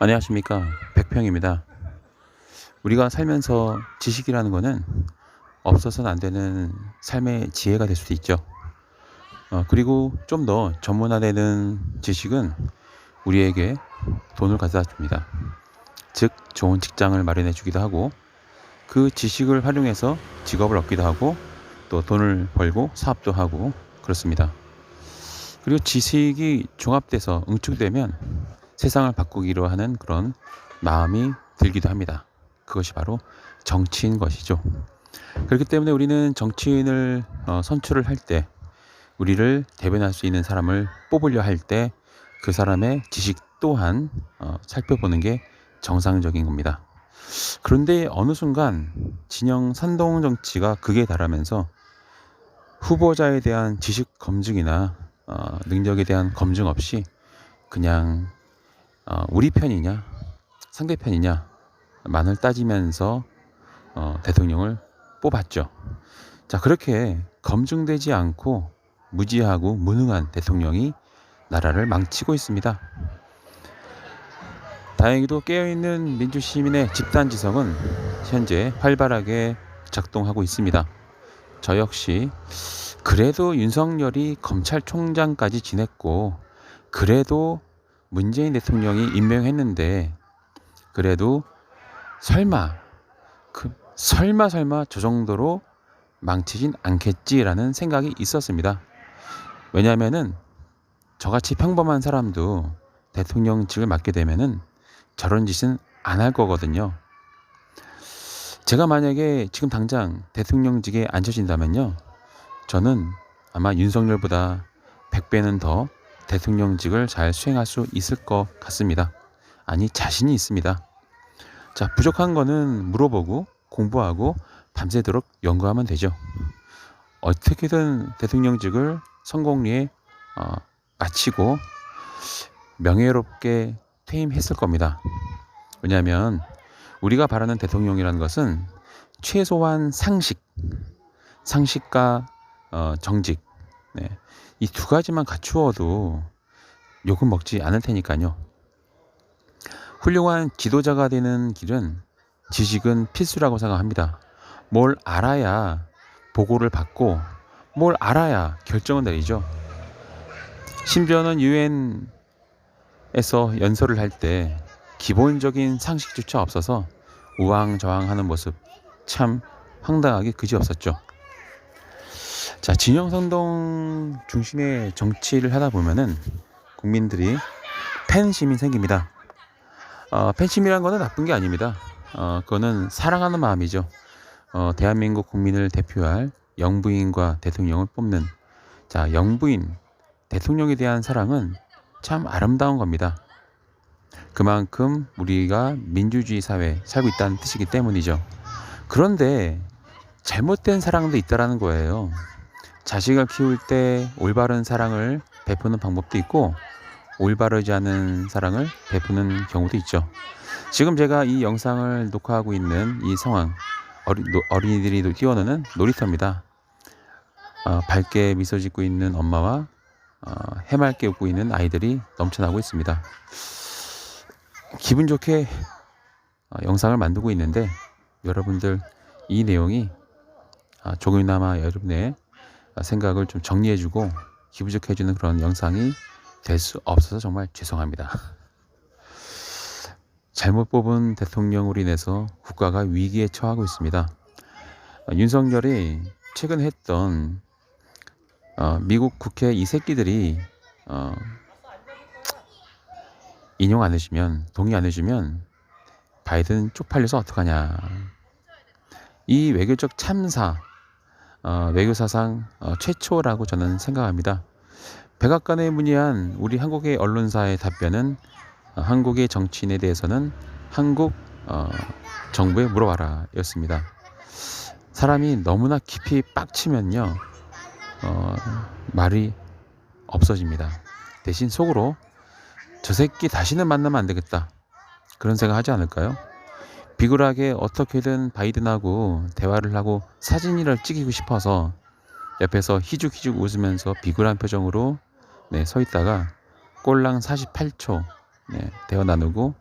안녕하십니까, 백평입니다. 우리가 살면서 지식이라는 거는 없어서는 안 되는 삶의 지혜가 될 수도 있죠. 그리고 좀 더 전문화되는 지식은 우리에게 돈을 가져다 줍니다. 즉 좋은 직장을 마련해 주기도 하고, 그 지식을 활용해서 직업을 얻기도 하고, 또 돈을 벌고 사업도 하고 그렇습니다. 그리고 지식이 종합돼서 응축되면 세상을 바꾸기로 하는 그런 마음이 들기도 합니다. 그것이 바로 정치인 것이죠. 그렇기 때문에 우리는 정치인을 선출을 할 때, 우리를 대변할 수 있는 사람을 뽑으려 할 때 그 사람의 지식 또한 살펴보는 게 정상적인 겁니다. 그런데 어느 순간 진영 선동 정치가 극에 달하면서 후보자에 대한 지식 검증이나 능력에 대한 검증 없이 그냥 우리 편이냐 상대편이냐만을 따지면서 대통령을 뽑았죠. 자, 그렇게 검증되지 않고 무지하고 무능한 대통령이 나라를 망치고 있습니다. 다행히도 깨어있는 민주시민의 집단지성은 현재 활발하게 작동하고 있습니다. 저 역시 그래도 윤석열이 검찰총장까지 지냈고, 그래도 문재인 대통령이 임명했는데, 그래도 설마 저 정도로 망치진 않겠지라는 생각이 있었습니다. 왜냐하면은 저같이 평범한 사람도 대통령직을 맡게 되면은 저런 짓은 안 할 거거든요. 제가 만약에 지금 당장 대통령직에 앉혀진다면요, 저는 아마 윤석열보다 100배는 더 대통령직을 잘 수행할 수 있을 것 같습니다. 아니, 자신이 있습니다. 자, 부족한 거는 물어보고 공부하고 밤새도록 연구하면 되죠. 어떻게든 대통령직을 성공리에 마치고 명예롭게 퇴임했을 겁니다. 왜냐하면 우리가 바라는 대통령이라는 것은 최소한 상식과 정직, 이 두 가지만 갖추어도 욕은 먹지 않을 테니까요. 훌륭한 지도자가 되는 길은 지식은 필수라고 생각합니다. 뭘 알아야 보고를 받고, 뭘 알아야 결정을 내리죠. 심지어는 유엔에서 연설을 할 때 기본적인 상식조차 없어서 우왕좌왕하는 모습, 참 황당하게 그지없었죠. 자, 진영선동 중심의 정치를 하다 보면은 국민들이 팬심이 생깁니다. 팬심이란 거는 나쁜 게 아닙니다. 그거는 사랑하는 마음이죠. 대한민국 국민을 대표할 영부인과 대통령을 뽑는, 자, 영부인 대통령에 대한 사랑은 참 아름다운 겁니다. 그만큼 우리가 민주주의 사회에 살고 있다는 뜻이기 때문이죠. 그런데 잘못된 사랑도 있다라는 거예요. 자식을 키울 때 올바른 사랑을 베푸는 방법도 있고, 올바르지 않은 사랑을 베푸는 경우도 있죠. 지금 제가 이 영상을 녹화하고 있는 이 상황, 어린이들이 뛰어노는 놀이터입니다. 밝게 미소 짓고 있는 엄마와 해맑게 웃고 있는 아이들이 넘쳐나고 있습니다. 기분 좋게 영상을 만들고 있는데, 여러분들 이 내용이 조금이나마 여러분의 생각을 좀 정리해주고 기분 좋게 해주는 그런 영상이 될 수 없어서 정말 죄송합니다. 잘못 뽑은 대통령으로 인해서 국가가 위기에 처하고 있습니다. 윤석열이 최근 했던 미국 국회 이 새끼들이 동의 안 해주면 바이든 쪽팔려서 어떡하냐. 이 외교적 참사, 외교사상 최초라고 저는 생각합니다. 백악관에 문의한 우리 한국의 언론사의 답변은, 한국의 정치인에 대해서는 한국 정부에 물어봐라 였습니다. 사람이 너무나 깊이 빡치면요, 말이 없어집니다. 대신 속으로 저 새끼 다시는 만나면 안 되겠다, 그런 생각 하지 않을까요? 비굴하게 어떻게든 바이든하고 대화를 하고 사진이를 찍히고 싶어서 옆에서 희죽희죽 웃으면서 비굴한 표정으로 서 있다가 꼴랑 48초 대화 나누고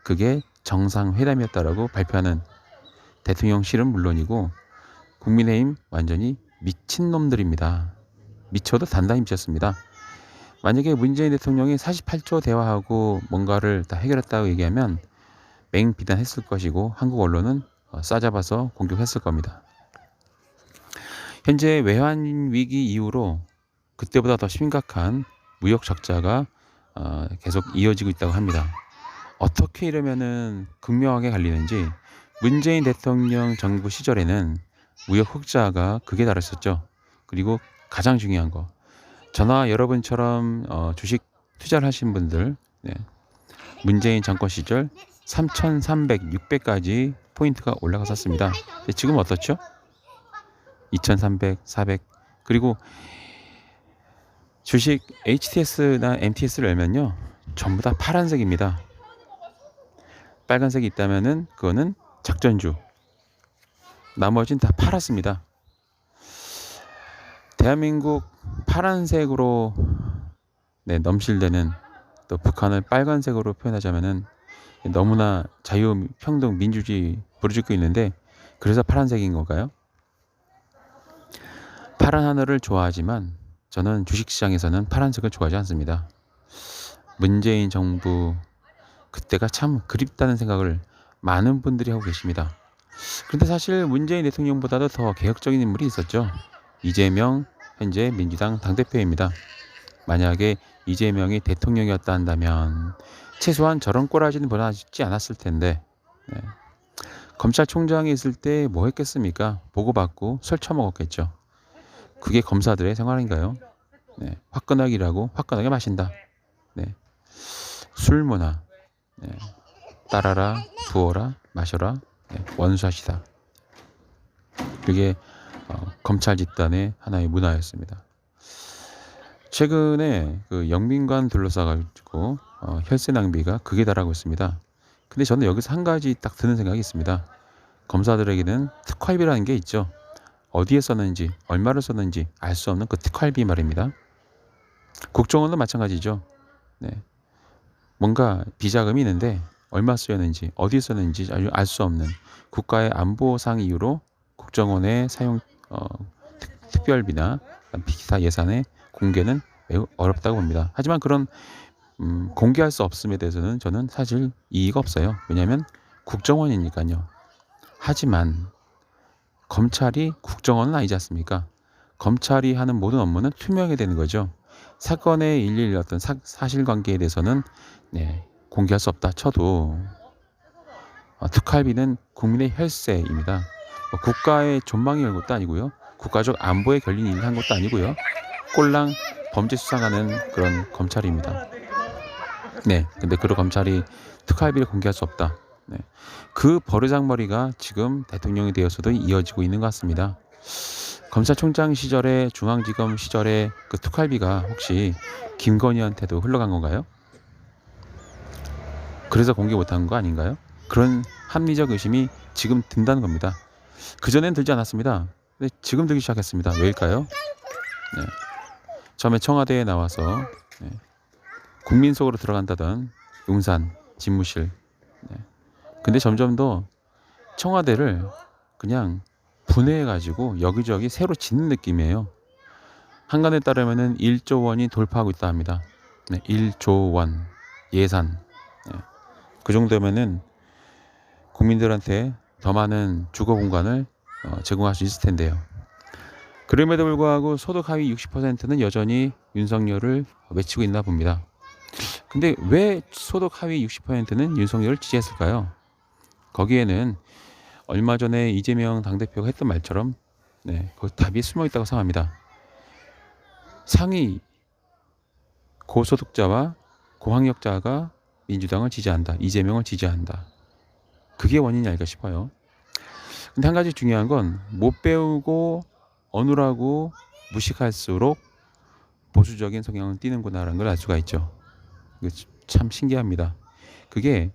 그게 정상회담이었다라고 발표하는 대통령실은 물론이고 국민의힘 완전히 미친놈들입니다. 미쳐도 단단히 미쳤습니다. 만약에 문재인 대통령이 48초 대화하고 뭔가를 다 해결했다고 얘기하면 맹비난했을 것이고 한국 언론은 싸잡아서 공격했을 겁니다. 현재 외환 위기 이후로 그때보다 더 심각한 무역 적자가 계속 이어지고 있다고 합니다. 어떻게 이러면은 극명하게 갈리는지 문재인 대통령 정부 시절에는 무역 흑자가 극에 달했었죠. 그리고 가장 중요한 거 저나 여러분처럼 주식 투자를 하신 분들 문재인 정권 시절 3,300, 600까지 포인트가 올라갔었습니다. 지금 어떻죠? 2,300, 400 그리고 주식 HTS나 MTS를 열면요 전부 다 파란색입니다. 빨간색이 있다면은 그거는 작전주 나머지는 다 파랗습니다. 대한민국 파란색으로 넘실대는 또 북한을 빨간색으로 표현하자면은 너무나 자유, 평등, 민주주의 부르짖고 있는데 그래서 파란색인 건가요? 파란 하늘을 좋아하지만 저는 주식시장에서는 파란색을 좋아하지 않습니다. 문재인 정부 그때가 참 그립다는 생각을 많은 분들이 하고 계십니다. 그런데 사실 문재인 대통령보다도 더 개혁적인 인물이 있었죠. 이재명 현재 민주당 당대표입니다. 만약에 이재명이 대통령이었다 한다면 최소한 저런 꼬라지는 벌어지지 않았을 텐데 검찰총장이 있을 때 뭐 했겠습니까? 보고받고 술 처먹었겠죠. 그게 검사들의 생활인가요? 화끈하기라고 화끈하게 마신다. 술 문화 따라라 부어라 마셔라 원수하시다. 그게 검찰 집단의 하나의 문화였습니다. 최근에 그 영민관 둘러싸가지고 혈세 낭비가 극에 달하고 있습니다. 근데 저는 여기서 한 가지 딱 드는 생각이 있습니다. 검사들에게는 특활비라는 게 있죠. 어디에 썼는지 얼마를 썼는지 알 수 없는 그 특활비 말입니다. 국정원도 마찬가지죠. 뭔가 비자금이 있는데 얼마 쓰였는지 어디에 썼는지 알 수 없는 국가의 안보상 이유로 국정원의 사용 특별비나 기타 예산의 공개는 매우 어렵다고 봅니다. 하지만 그런 공개할 수 없음에 대해서는 저는 사실 이의가 없어요. 왜냐하면 국정원이니까요. 하지만 검찰이 국정원은 아니지 않습니까? 검찰이 하는 모든 업무는 투명해야 되는 거죠. 사건의 일일 어떤 사실관계에 대해서는 공개할 수 없다 쳐도 특활비는 국민의 혈세입니다. 국가의 존망이 열 것도 아니고요. 국가적 안보에 걸린 일을 한 것도 아니고요. 꼴랑 범죄 수사하는 그런 검찰입니다. 근데 그런 검찰이 특활비를 공개할 수 없다. 그 버르장머리가 지금 대통령이 되어서도 이어지고 있는 것 같습니다. 검찰총장 시절에 중앙지검 시절에 그 특활비가 혹시 김건희한테도 흘러간 건가요? 그래서 공개 못한 거 아닌가요? 그런 합리적 의심이 지금 든다는 겁니다. 그전엔 들지 않았습니다. 근데 지금 들기 시작했습니다. 왜일까요? 처음에 청와대에 나와서 국민 속으로 들어간다던 용산 집무실. 근데 점점 더 청와대를 그냥 분해해가지고 여기저기 새로 짓는 느낌이에요. 한간에 따르면은 1조 원이 돌파하고 있다 합니다. 1조 원 예산. 그 정도면은 국민들한테 더 많은 주거 공간을 제공할 수 있을 텐데요. 그럼에도 불구하고 소득 하위 60%는 여전히 윤석열을 외치고 있나 봅니다. 근데 왜 소득 하위 60%는 윤석열을 지지했을까요? 거기에는 얼마 전에 이재명 당대표가 했던 말처럼 그 답이 숨어 있다고 생각합니다. 상위 고소득자와 고학력자가 민주당을 지지한다. 이재명을 지지한다. 그게 원인이 아닐까 싶어요. 근데 한 가지 중요한 건 못 배우고 어눌하고 무식할수록 보수적인 성향을 띠는구나라는 걸 알 수가 있죠. 참 신기합니다. 그게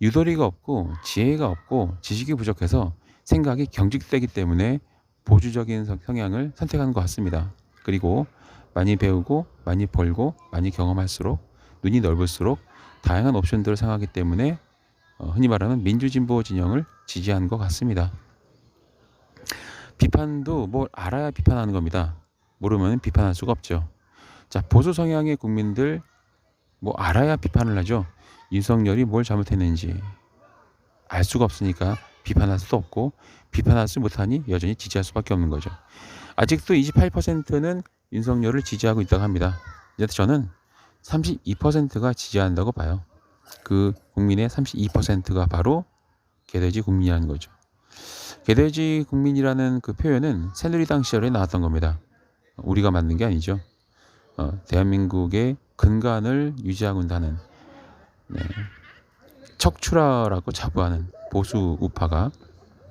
유도리가 없고 지혜가 없고 지식이 부족해서 생각이 경직되기 때문에 보수적인 성향을 선택하는 것 같습니다. 그리고 많이 배우고 많이 벌고 많이 경험할수록 눈이 넓을수록 다양한 옵션들을 생각하기 때문에 흔히 말하는 민주진보 진영을 지지한 것 같습니다. 비판도 뭘 알아야 비판하는 겁니다. 모르면 비판할 수가 없죠. 자, 보수 성향의 국민들 뭐 알아야 비판을 하죠. 윤석열이 뭘 잘못했는지 알 수가 없으니까 비판할 수도 없고, 비판하지 못하니 여전히 지지할 수밖에 없는 거죠. 아직도 28%는 윤석열을 지지하고 있다고 합니다. 이제 저는 32%가 지지한다고 봐요. 그 국민의 32%가 바로 개돼지 국민이라는 거죠. 개돼지 국민이라는 그 표현은 새누리당 시절에 나왔던 겁니다. 우리가 만든 게 아니죠. 대한민국의 근간을 유지하고 있다는, 네, 척추라라고 자부하는 보수 우파가,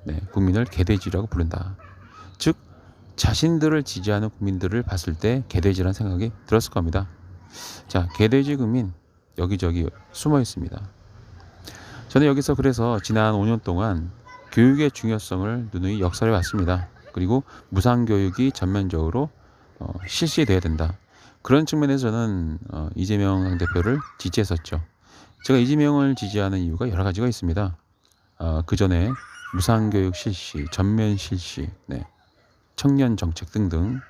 네, 국민을 개돼지라고 부른다. 즉 자신들을 지지하는 국민들을 봤을 때 개돼지라는 생각이 들었을 겁니다. 자, 개돼지 국민 여기저기 숨어 있습니다. 저는 여기서 그래서 지난 5년 동안 교육의 중요성을 누누이 역설해 왔습니다. 그리고 무상교육이 전면적으로 실시돼야 된다. 그런 측면에서 저는 이재명 대표를 지지했었죠. 제가 이재명을 지지하는 이유가 여러 가지가 있습니다. 그 전에 무상교육 실시, 전면 실시, 네, 청년 정책 등등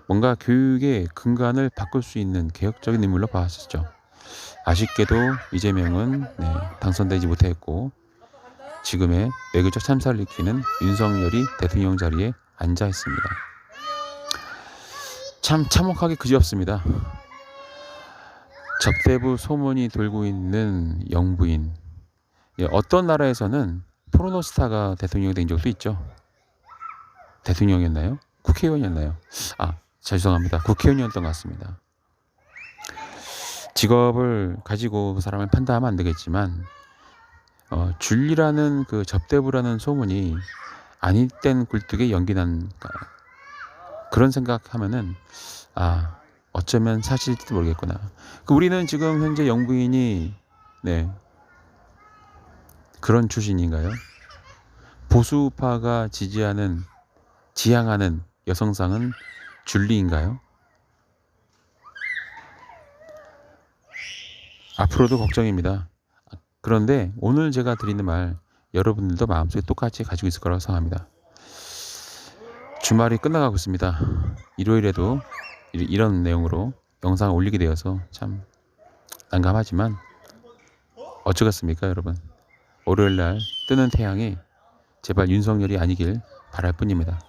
뭔가 교육의 근간을 바꿀 수 있는 개혁적인 인물로 봐왔었죠. 아쉽게도 이재명은, 네, 당선되지 못했고 지금의 외교적 참사를 일으키는 윤석열이 대통령 자리에 앉아 있습니다. 참 참혹하게 그지없습니다. 접대부 소문이 돌고 있는 영부인. 어떤 나라에서는 포르노스타가 대통령이 된 적도 있죠. 대통령이었나요? 국회의원이었나요? 죄송합니다. 국회의원이었던 것 같습니다. 직업을 가지고 그 사람을 판단하면 안 되겠지만 줄리라는 그 접대부라는 소문이 아니땐 굴뚝에 연기 난, 그런 생각하면은 어쩌면 사실일지도 모르겠구나. 우리는 지금 현재 영부인이, 네, 그런 출신인가요? 보수파가 지향하는 여성상은 줄리인가요? 앞으로도 걱정입니다. 그런데 오늘 제가 드리는 말 여러분들도 마음속에 똑같이 가지고 있을 거라고 생각합니다. 주말이 끝나가고 있습니다. 일요일에도 이런 내용으로 영상을 올리게 되어서 참 난감하지만 어쩌겠습니까, 여러분. 월요일날 뜨는 태양이 제발 윤석열이 아니길 바랄 뿐입니다.